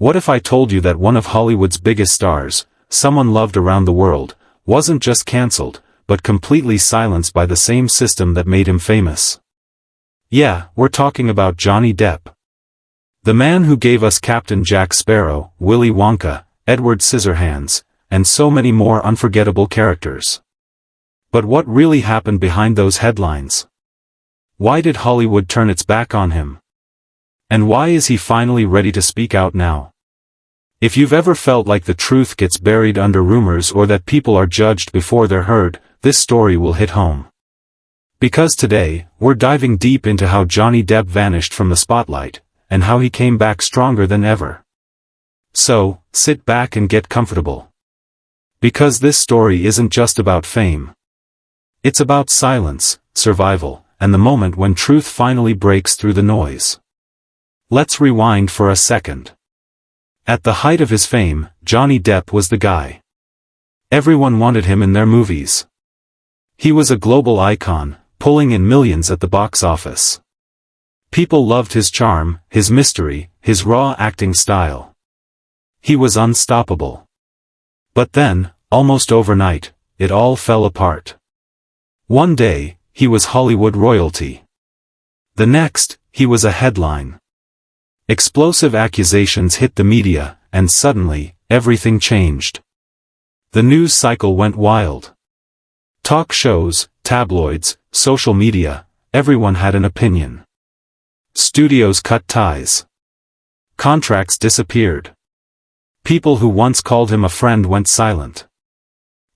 What if I told you that one of Hollywood's biggest stars, someone loved around the world, wasn't just cancelled, but completely silenced by the same system that made him famous? Yeah, we're talking about Johnny Depp. The man who gave us Captain Jack Sparrow, Willy Wonka, Edward Scissorhands, and so many more unforgettable characters. But what really happened behind those headlines? Why did Hollywood turn its back on him? And why is he finally ready to speak out now? If you've ever felt like the truth gets buried under rumors or that people are judged before they're heard, this story will hit home. Because today, we're diving deep into how Johnny Depp vanished from the spotlight, and how he came back stronger than ever. So, sit back and get comfortable. Because this story isn't just about fame. It's about silence, survival, and the moment when truth finally breaks through the noise. Let's rewind for a second. At the height of his fame, Johnny Depp was the guy. Everyone wanted him in their movies. He was a global icon, pulling in millions at the box office. People loved his charm, his mystery, his raw acting style. He was unstoppable. But then, almost overnight, it all fell apart. One day, he was Hollywood royalty. The next, he was a headline. Explosive accusations hit the media, and suddenly, everything changed. The news cycle went wild. Talk shows, tabloids, social media, everyone had an opinion. Studios cut ties. Contracts disappeared. People who once called him a friend went silent.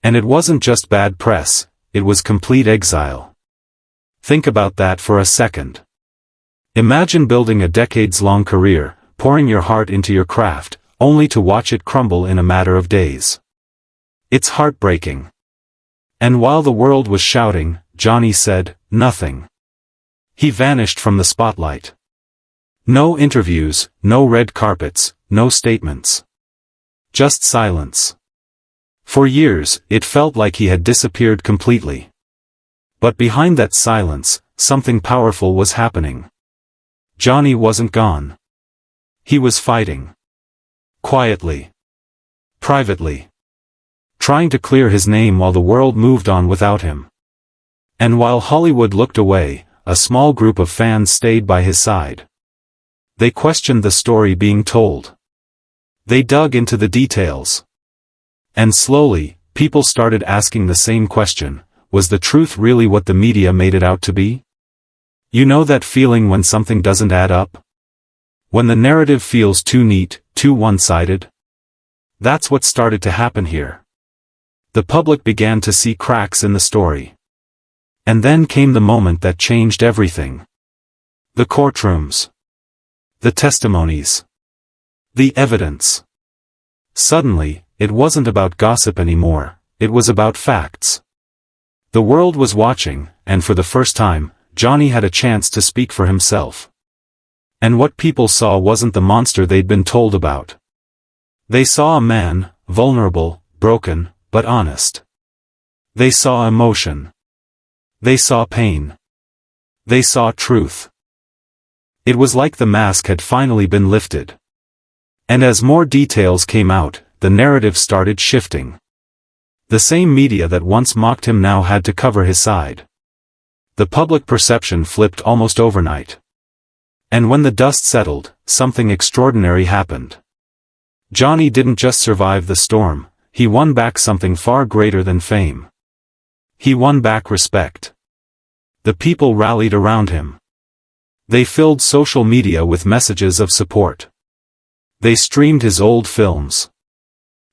And it wasn't just bad press, it was complete exile. Think about that for a second. Imagine building a decades-long career, pouring your heart into your craft, only to watch it crumble in a matter of days. It's heartbreaking. And while the world was shouting, Johnny said nothing. He vanished from the spotlight. No interviews, no red carpets, no statements. Just silence. For years, it felt like he had disappeared completely. But behind that silence, something powerful was happening. Johnny wasn't gone. He was fighting. Quietly. Privately. Trying to clear his name while the world moved on without him. And while Hollywood looked away, a small group of fans stayed by his side. They questioned the story being told. They dug into the details. And slowly, people started asking the same question: was the truth really what the media made it out to be? You know that feeling when something doesn't add up? When the narrative feels too neat, too one-sided? That's what started to happen here. The public began to see cracks in the story. And then came the moment that changed everything. The courtrooms. The testimonies. The evidence. Suddenly, it wasn't about gossip anymore, it was about facts. The world was watching, and for the first time, Johnny had a chance to speak for himself. And what people saw wasn't the monster they'd been told about. They saw a man, vulnerable, broken, but honest. They saw emotion. They saw pain. They saw truth. It was like the mask had finally been lifted. And as more details came out, the narrative started shifting. The same media that once mocked him now had to cover his side. The public perception flipped almost overnight. And when the dust settled, something extraordinary happened. Johnny didn't just survive the storm, he won back something far greater than fame. He won back respect. The people rallied around him. They filled social media with messages of support. They streamed his old films.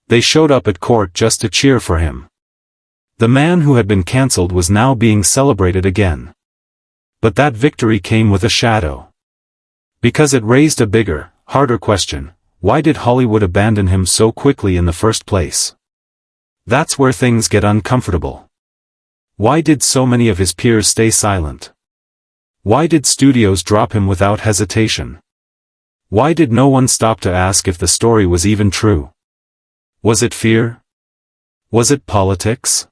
They showed up at court just to cheer for him. The man who had been cancelled was now being celebrated again. But that victory came with a shadow. Because it raised a bigger, harder question: why did Hollywood abandon him so quickly in the first place? That's where things get uncomfortable. Why did so many of his peers stay silent? Why did studios drop him without hesitation? Why did no one stop to ask if the story was even true? Was it fear? Was it politics?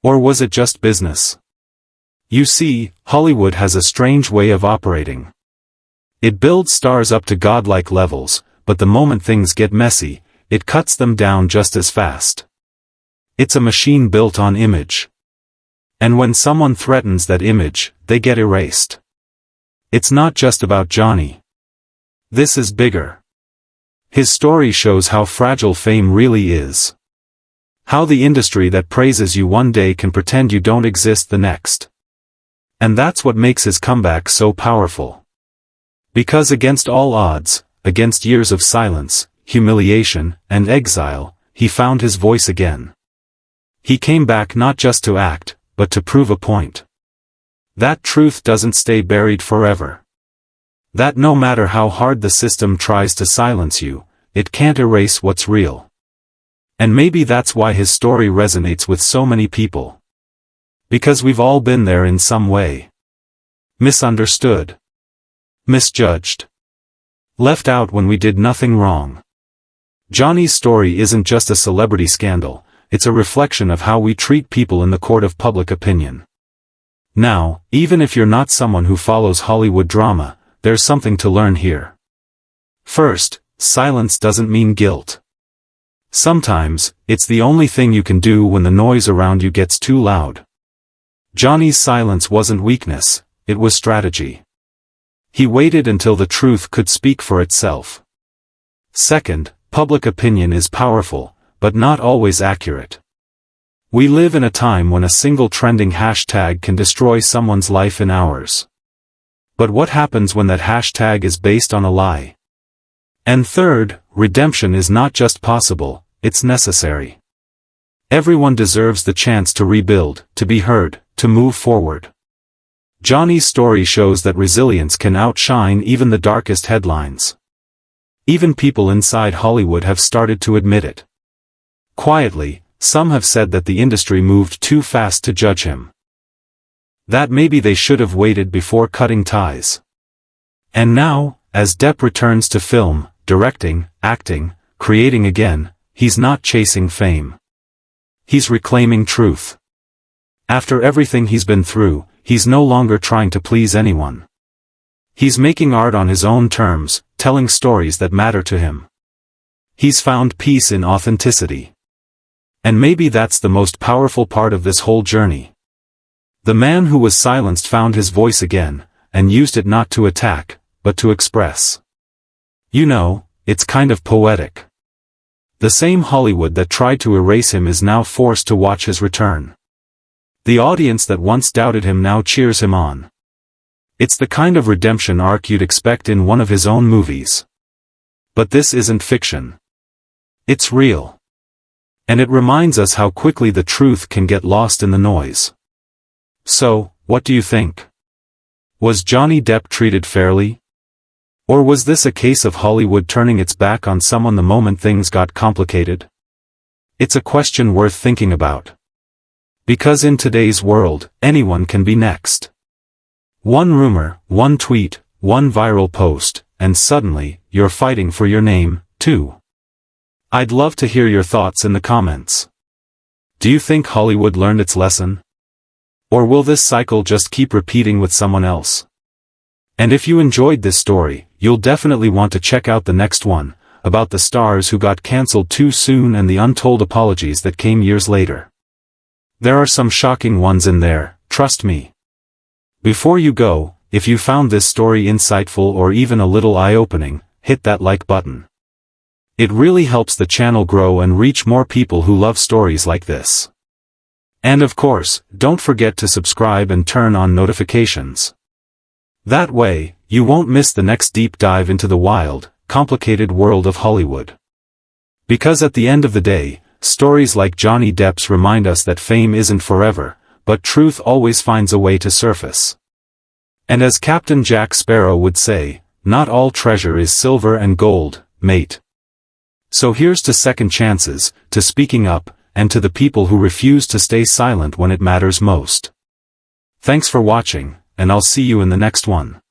Or was it just business? You see, Hollywood has a strange way of operating. It builds stars up to godlike levels, but the moment things get messy, it cuts them down just as fast. It's a machine built on image. And when someone threatens that image, they get erased. It's not just about Johnny. This is bigger. His story shows how fragile fame really is. How the industry that praises you one day can pretend you don't exist the next. And that's what makes his comeback so powerful. Because against all odds, against years of silence, humiliation, and exile, he found his voice again. He came back not just to act, but to prove a point. That truth doesn't stay buried forever. That no matter how hard the system tries to silence you, it can't erase what's real. And maybe that's why his story resonates with so many people. Because we've all been there in some way. Misunderstood. Misjudged. Left out when we did nothing wrong. Johnny's story isn't just a celebrity scandal, it's a reflection of how we treat people in the court of public opinion. Now, even if you're not someone who follows Hollywood drama, there's something to learn here. First, silence doesn't mean guilt. Sometimes, it's the only thing you can do when the noise around you gets too loud. Johnny's silence wasn't weakness, it was strategy. He waited until the truth could speak for itself. Second, public opinion is powerful, but not always accurate. We live in a time when a single trending hashtag can destroy someone's life in hours. But what happens when that hashtag is based on a lie? And third, redemption is not just possible, it's necessary. Everyone deserves the chance to rebuild, to be heard, to move forward. Johnny's story shows that resilience can outshine even the darkest headlines. Even people inside Hollywood have started to admit it. Quietly, some have said that the industry moved too fast to judge him. That maybe they should have waited before cutting ties. And now, as Depp returns to film, directing, acting, creating again, he's not chasing fame. He's reclaiming truth. After everything he's been through, he's no longer trying to please anyone. He's making art on his own terms, telling stories that matter to him. He's found peace in authenticity. And maybe that's the most powerful part of this whole journey. The man who was silenced found his voice again, and used it not to attack, but to express. You know, it's kind of poetic. The same Hollywood that tried to erase him is now forced to watch his return. The audience that once doubted him now cheers him on. It's the kind of redemption arc you'd expect in one of his own movies. But this isn't fiction. It's real. And it reminds us how quickly the truth can get lost in the noise. So, what do you think? Was Johnny Depp treated fairly? Or was this a case of Hollywood turning its back on someone the moment things got complicated? It's a question worth thinking about. Because in today's world, anyone can be next. One rumor, one tweet, one viral post, and suddenly, you're fighting for your name, too. I'd love to hear your thoughts in the comments. Do you think Hollywood learned its lesson? Or will this cycle just keep repeating with someone else? And if you enjoyed this story, you'll definitely want to check out the next one, about the stars who got cancelled too soon and the untold apologies that came years later. There are some shocking ones in there, trust me. Before you go, if you found this story insightful or even a little eye-opening, hit that like button. It really helps the channel grow and reach more people who love stories like this. And of course, don't forget to subscribe and turn on notifications. That way, you won't miss the next deep dive into the wild, complicated world of Hollywood. Because at the end of the day, stories like Johnny Depp's remind us that fame isn't forever, but truth always finds a way to surface. And as Captain Jack Sparrow would say, not all treasure is silver and gold, mate. So here's to second chances, to speaking up, and to the people who refuse to stay silent when it matters most. Thanks for watching, and I'll see you in the next one.